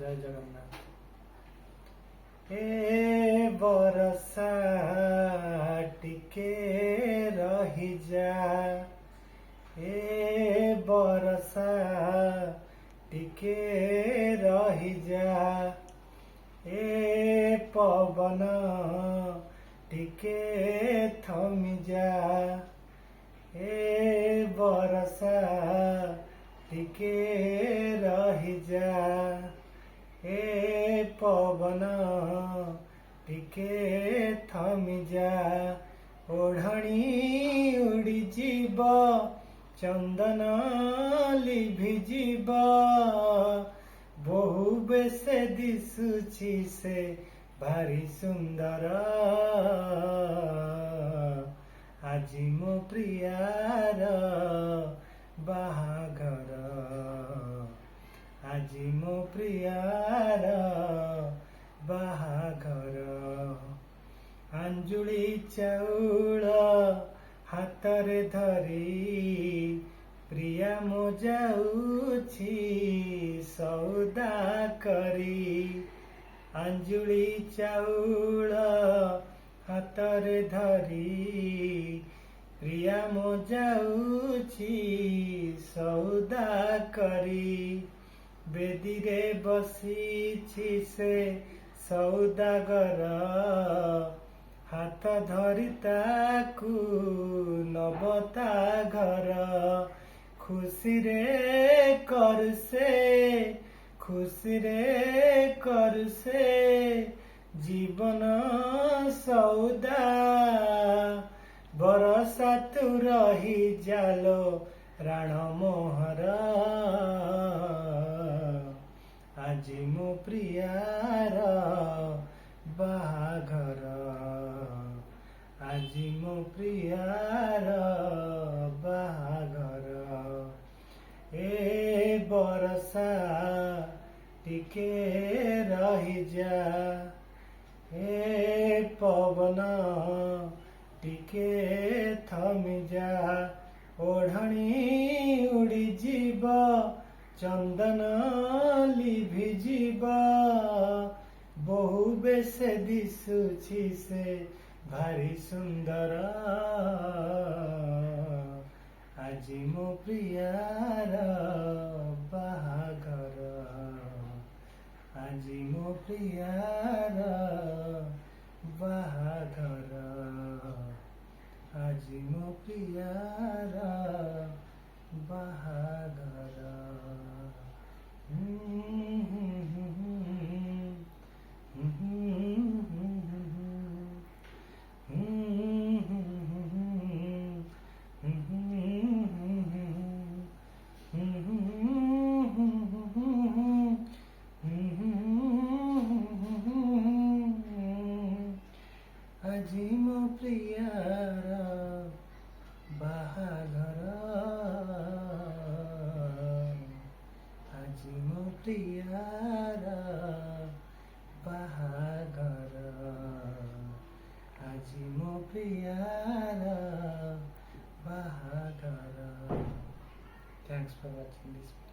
जय जगन्नाथ। ए बरसा टिके रही जा, ए बरसा टिके रही जा, ए पवन टिके थमी जा, ए बरसा टिके रही जा, ए पवन टिके थमी जा। ओढ़णी उड़ी जीव चंदन लिभिजीव, बहु बेसे दिशुची से भारी सुंदर, आजी मो प्रियार बाहाघर, आजी मो प्रियार बाहाघर। अंजुली चाउल हाथरे धरी, प्रिया मो जाऊछि सौदा करी। अंजुली चाउल हाथरे धरी, प्रिया मो जाऊछि सौदा करी। बेदीरे बसीछि से सौदागर, हाथ धरी ताकू नबता घर। खुशी रे कर से, खुशी रे कर से जीवन सौदा। बरसा तू रही जालो राण मोहर, आजी मो प्रियार बाहाघर, आजी मो प्रियार बाहाघर। ए बरसा टिके रही जा, ए पवन टिके थमी जा। ओढ़णी उड़ी जीव चंदन लिभिजीव, बहु बेसे दिशुछि से भारी सुंदर, आजी मो प्रियार बाहाघर, आजी मो प्रियार बाहाघर, आजी मो प्रियार बाहाघर। आजी मो प्रियार बाहाघर, आजी मो प्रियार बाहाघर, आजी मो प्रियार बाहाघर। Thanks for watching this video.